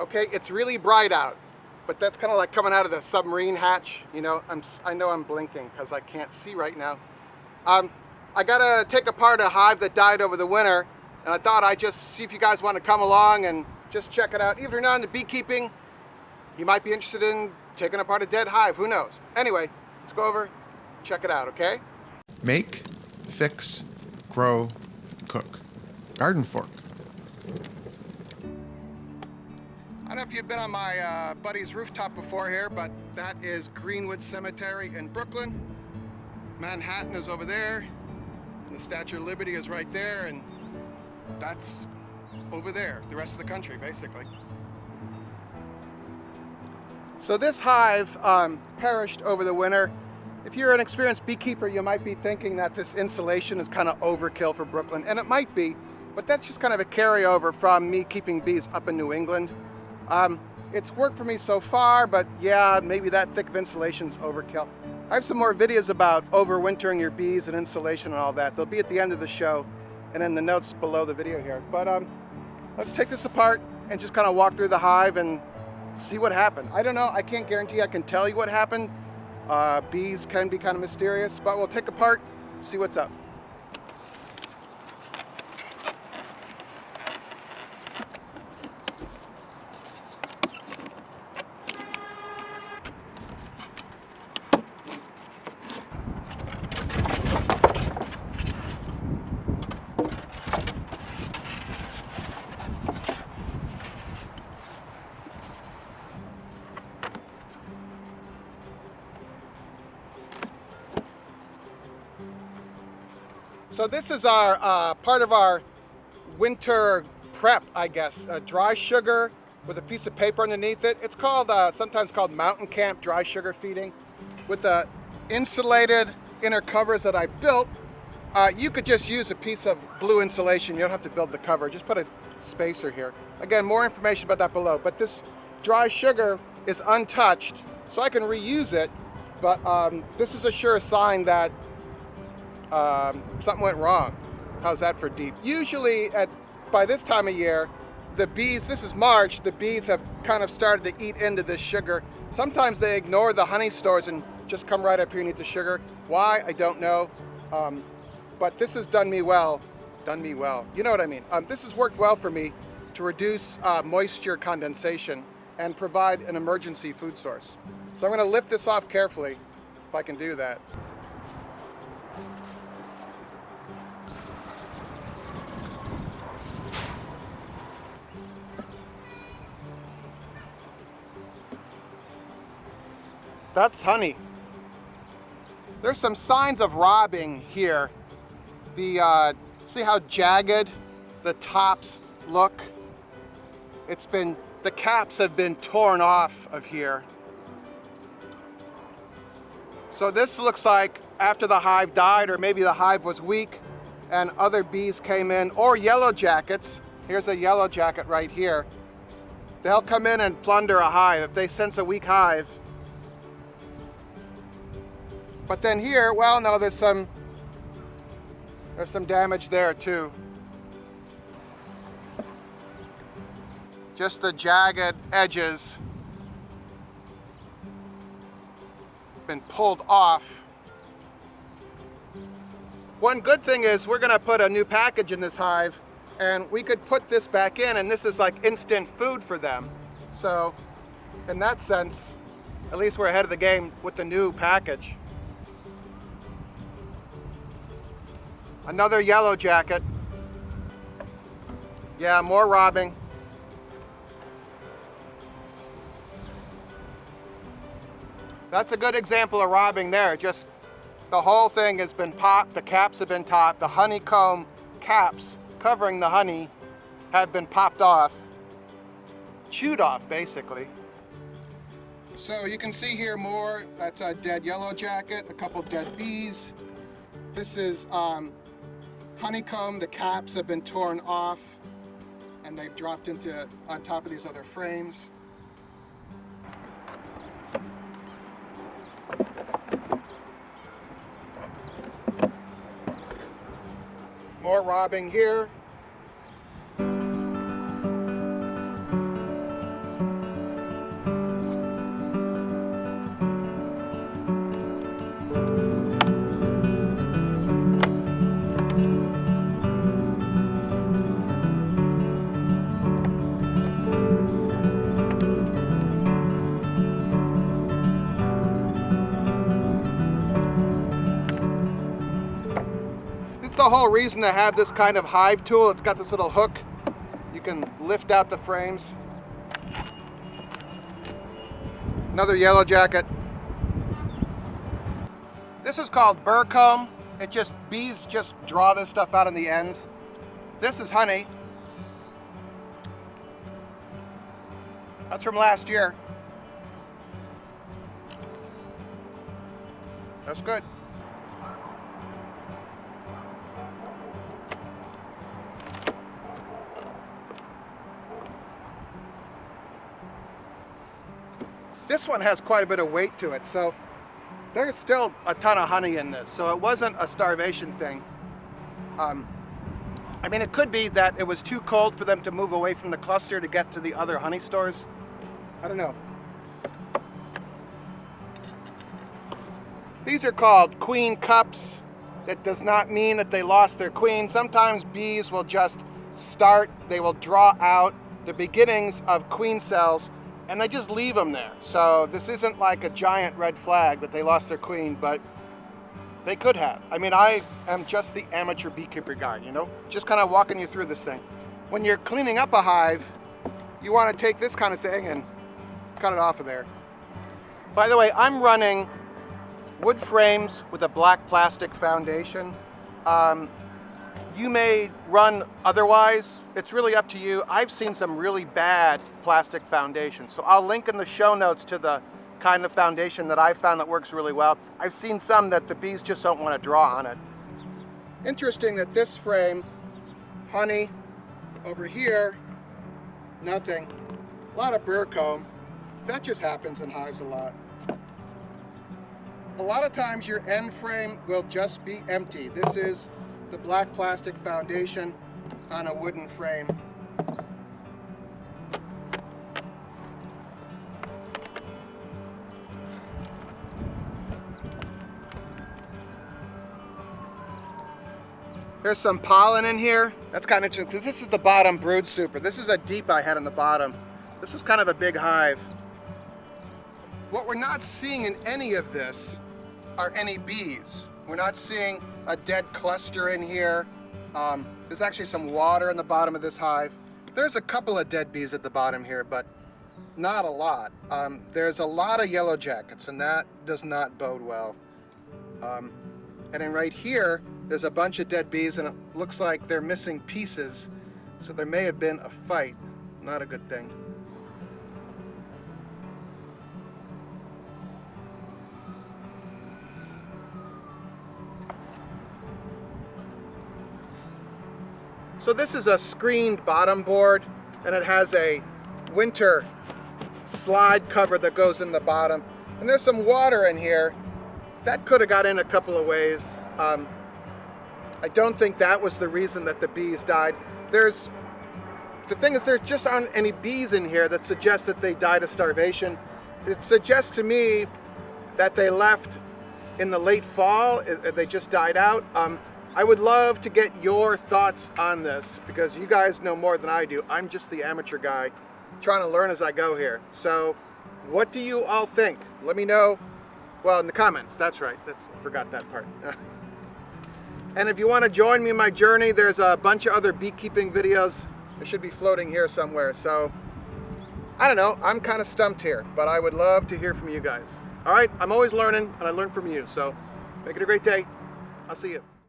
Okay, it's really bright out, but that's kind of like coming out of the submarine hatch. You know, I know I'm blinking because I can't see right now. I gotta take apart a hive that died over the winter, and I thought I'd just see if you guys want to come along and just check it out. Even if you're not into beekeeping, you might be interested in taking apart a dead hive, who knows? Anyway, let's go over, check it out, okay? Make, fix, grow, cook. GardenFork. I don't know if you've been on my buddy's rooftop before here, but that is Greenwood Cemetery in Brooklyn. Manhattan is over there, and the Statue of Liberty is right there, and that's over there, the rest of the country, basically. So this hive perished over the winter. If you're an experienced beekeeper, you might be thinking that this insulation is kind of overkill for Brooklyn, and it might be, but that's just kind of a carryover from me keeping bees up in New England. It's worked for me so far, but yeah, maybe that thick of insulation is overkill. I have some more videos about overwintering your bees and insulation and all that. They'll be at the end of the show and in the notes below the video here. But let's take this apart and just kind of walk through the hive and see what happened. I don't know, I can't guarantee I can tell you what happened. Bees can be kind of mysterious, but we'll take apart, see what's up. So this is our part of our winter prep, I guess. Dry sugar with a piece of paper underneath it. It's called sometimes called mountain camp dry sugar feeding. With the insulated inner covers that I built, you could just use a piece of blue insulation. You don't have to build the cover. Just put a spacer here. Again, more information about that below. But this dry sugar is untouched, so I can reuse it. But this is a sure sign that something went wrong. How's that for deep? Usually by this time of year, the bees, this is March, the bees have kind of started to eat into this sugar. Sometimes they ignore the honey stores and just come right up here and eat the sugar. Why? I don't know. But this has done me well. You know what I mean? This has worked well for me to reduce moisture condensation and provide an emergency food source. So I'm going to lift this off carefully if I can do that. That's honey. There's some signs of robbing here. See how jagged the tops look? The caps have been torn off of here. So this looks like after the hive died, or maybe the hive was weak and other bees came in, or yellow jackets. Here's a yellow jacket right here. They'll come in and plunder a hive if they sense a weak hive. But then here, well, no, there's some damage there too. Just the jagged edges been pulled off. One good thing is we're gonna put a new package in this hive, and we could put this back in, and this is like instant food for them. So in that sense, at least we're ahead of the game with the new package. Another yellow jacket. Yeah, more robbing. That's a good example of robbing there. Just the whole thing has been popped, the caps have been popped, the honeycomb caps covering the honey have been popped off, chewed off basically. So you can see here more, that's a dead yellow jacket, a couple dead bees. This is honeycomb, the caps have been torn off and they've dropped on top of these other frames. More robbing here. whole reason to have this kind of hive tool. It's got this little hook. You can lift out the frames. Another yellow jacket. This is called burr comb. Bees just draw this stuff out on the ends. This is honey. That's from last year. That's good. This one has quite a bit of weight to it, so there's still a ton of honey in this, so it wasn't a starvation thing. I mean, it could be that it was too cold for them to move away from the cluster to get to the other honey stores. I don't know. These are called queen cups. That does not mean that they lost their queen. Sometimes bees will just start, they will draw out the beginnings of queen cells, and they just leave them there. So this isn't like a giant red flag that they lost their queen, but they could have. I mean, I am just the amateur beekeeper guy, you know? Just kind of walking you through this thing. When you're cleaning up a hive, you want to take this kind of thing and cut it off of there. By the way, I'm running wood frames with a black plastic foundation. You may run otherwise. It's really up to you. I've seen some really bad plastic foundations, so I'll link in the show notes to the kind of foundation that I found that works really well. I've seen some that the bees just don't want to draw on it. Interesting that this frame, honey, over here, nothing. A lot of burr comb. That just happens in hives a lot. A lot of times your end frame will just be empty. This is the black plastic foundation on a wooden frame. There's some pollen in here. That's kind of interesting because this is the bottom brood super. This is a deep I had on the bottom. This is kind of a big hive. What we're not seeing in any of this are any bees. We're not seeing a dead cluster in here. There's actually some water in the bottom of this hive. There's a couple of dead bees at the bottom here, but not a lot. There's a lot of yellow jackets, and that does not bode well. And then right here, there's a bunch of dead bees, and it looks like they're missing pieces, so there may have been a fight. Not a good thing. So this is a screened bottom board, and it has a winter slide cover that goes in the bottom. And there's some water in here. That could have got in a couple of ways. I don't think that was the reason that the bees died. The thing is, there just aren't any bees in here that suggest that they died of starvation. It suggests to me that they left in the late fall. They just died out. I would love to get your thoughts on this because you guys know more than I do. I'm just the amateur guy trying to learn as I go here. So what do you all think? Let me know. Well, in the comments, that's right. I forgot that part. And if you want to join me in my journey, there's a bunch of other beekeeping videos. They should be floating here somewhere. So I don't know. I'm kind of stumped here, but I would love to hear from you guys. All right. I'm always learning, and I learn from you. So make it a great day. I'll see you.